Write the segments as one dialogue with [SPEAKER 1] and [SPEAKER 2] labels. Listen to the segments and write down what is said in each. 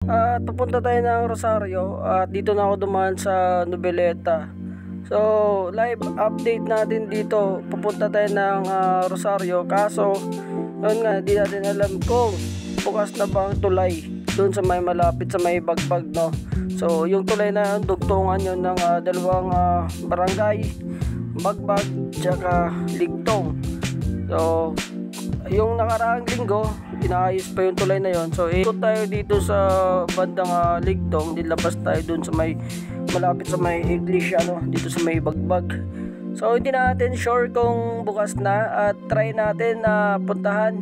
[SPEAKER 1] At pupunta tayo ng Rosario at dito na ako dumaan sa Noveleta. So, live update natin dito. Pupunta tayo ng Rosario. Kaso, yun nga, di natin alam kung bukas na ba ang tulay doon sa may malapit sa may Bagbag, no? So, yung tulay na yun, dugtungan yun ng dalawang barangay, Bagbag, tsaka Ligtong. So, yung nakaraang linggo, inaayos pa yung tulay na yon. So ikot tayo dito sa bandang Ligtong, dilabas tayo dun sa may malapit sa may iglesia, no, dito sa may Bagbag. So hindi natin sure kung bukas na at try natin na puntahan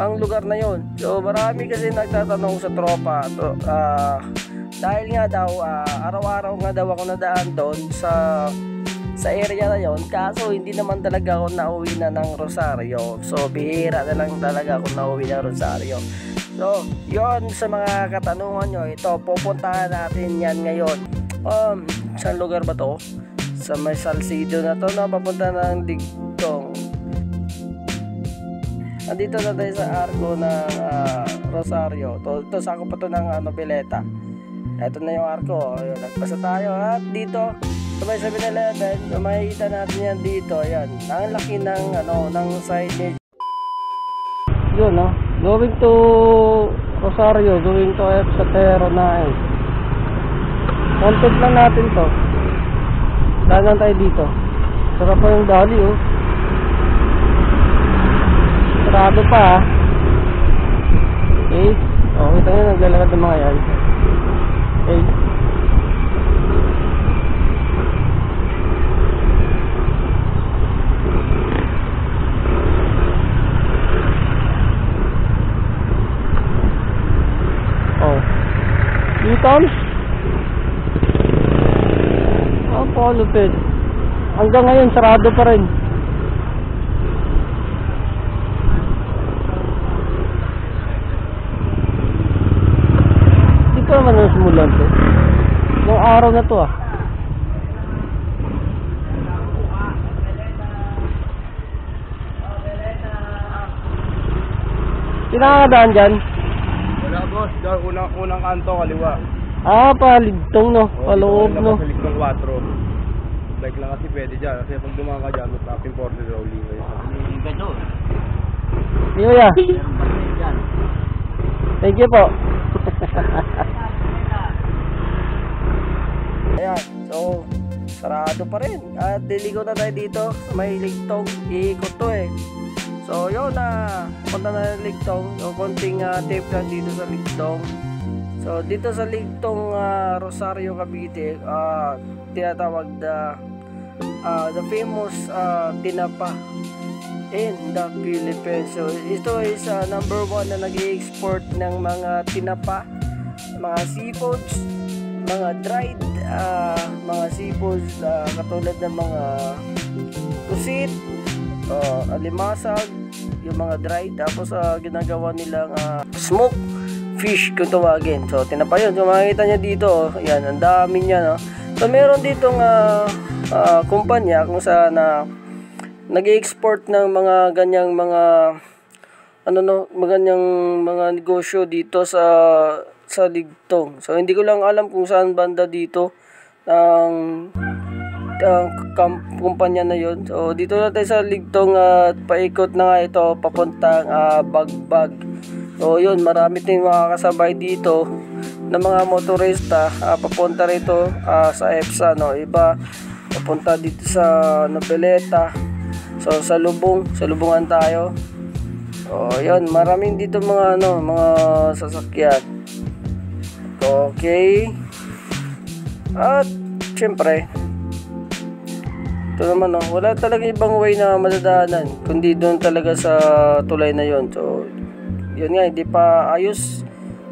[SPEAKER 1] ang lugar na yon. So marami kasi nagtatanong sa tropa to, dahil nga daw araw-araw nga daw ako nadaan doon sa area na yon, kaso hindi naman talaga ako nauwi na ng Rosario. So bihira na lang talaga ako nauwi ng Rosario. So yon, sa mga katanungan nyo, ito pupuntahan natin yan ngayon. Saan lugar ba to? Sa may Salcido na to, na papunta ng Ligtong. Andito na tayo sa arko ng Rosario. Ito sako pa to ng Noveleta. Ito na yung arko. Ayun, nagpasa tayo at dito sa may 7-Eleven, makikita natin yan dito. Ayan, ang laki ng ng signage. Yun, no? Going to Rosario, going to Epsatero na eh. Content lang natin to. Dalan tayo dito. Sarap pa yung dali, oh. Sarado pa, ah. Okay. Oh, kita nyo, naglalakad ng mga yan. Okay. Tom? Lupit. Hanggang ngayon sarado pa rin. Hindi ko naman nasimulan to. Noong araw na to, ah. Pinakakadaan dyan?
[SPEAKER 2] Wala, boss. Unang kanto, kaliwa.
[SPEAKER 1] Paligtong, no? Paloob, no?
[SPEAKER 2] Sa Ligtong 4. Bike lang kasi pwede dyan. Kasi pag dumaan ka dyan, mas imported rolling kayo. Yung gano'n.
[SPEAKER 1] Kuya. Thank you po. Ayan, so sarado pa rin. At diligo na tayo dito sa may Ligtong. Iikot to eh. So yun na, punta na ng Ligtong. Yung konting tape lang dito sa Ligtong. So dito sa Ligtong, Rosario, Cavite, tinatawag the famous tinapa in the Philippines. So ito is number 1 na nag-i-export ng mga tinapa, mga seafoods, mga dried mga seafoods katulad ng mga pusit, alimasag, yung mga dried, tapos ginagawa nilang smoke fish kung tawagin. So tinapa yun. So makikita nyo dito, yan, ang dami niya, no? So meron ditong kumpanya kung saan nag-i-export ng mga ganyang mga maganyang mga negosyo dito sa Ligtong. So hindi ko lang alam kung saan banda dito ang kumpanya na yon. So dito na tayo sa Ligtong at paikot na nga ito papuntang Bagbag. So yun, marami tayong makakasabay dito na mga motorista papunta rito sa EPSA, no? Iba papunta dito sa Noveleta. So sa Lubungan tayo. So yun, maraming dito mga mga sasakyan. Okay. At syempre, ito naman, no, wala talaga ibang way na madadaanan kundi doon talaga sa tulay na yon. So yun nga, hindi pa ayos.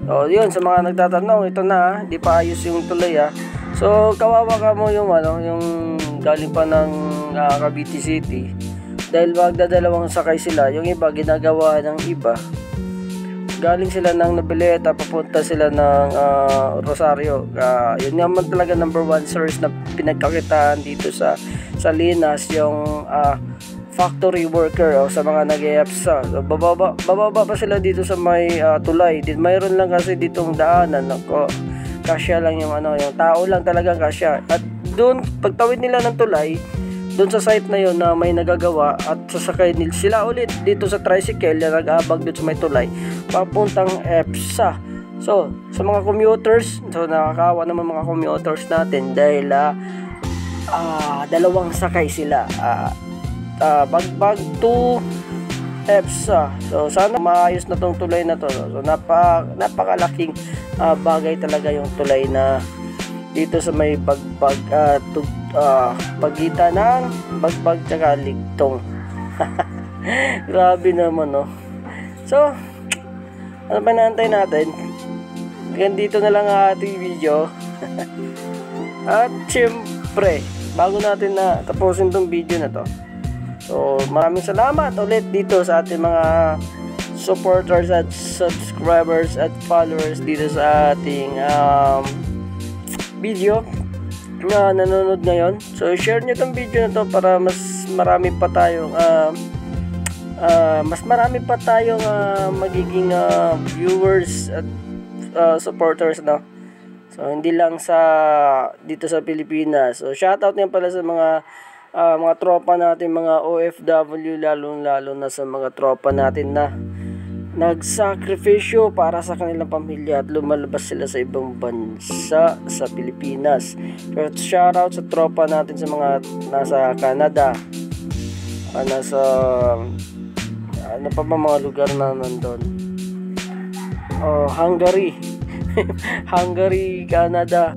[SPEAKER 1] So yun, sa mga nagtatanong, ito na, hindi pa ayos yung tulay, ah. So kawawa ka mo yung yung galing pa ng Cavite City, dahil magdadalawang sakay sila. Yung iba ginagawa ng iba, galing sila ng Noveleta, papunta sila ng Rosario. Yun naman talaga number 1 source na pinagkakitaan dito sa Linas, yung factory worker o sa mga nag-EPSA. So, bababa pa sila dito sa may tulay. Mayroon lang kasi ditong daanan. Nako, kasya lang yung yung tao lang talagang kasya. At doon, pagtawid nila ng tulay, doon sa site na yon na may nagagawa at sasakay nila sila ulit dito sa tricycle na nag-abag doon sa may tulay papuntang EPSA. So sa mga commuters, so nakakawa naman mga commuters natin dahil dalawang sakay sila, Bagbag to EPSA. So sana maayos na tong tulay na to. So napakalaking bagay talaga yung tulay na dito sa may Bagbag pagitan ng Bagbag tsaka Ligtong. Grabe naman, no? So ano pa naantay natin? Hanggang dito na lang ang ating video. At syempre, bago natin na tapusin tong video na to, so maraming salamat ulit dito sa ating mga supporters at subscribers at followers dito sa ating video na nanonood ngayon. So share nyo tong video na to para mas marami pa tayong magiging viewers at supporters, no? So hindi lang sa dito sa Pilipinas. So shoutout din pala sa mga tropa natin, mga OFW, lalo na sa mga tropa natin na nagsakripisyo para sa kanilang pamilya at lumalabas sila sa ibang bansa sa Pilipinas. Pero shoutout sa tropa natin sa mga nasa Canada, nasa ano pa ba mga lugar na nandun, Hungary, Canada,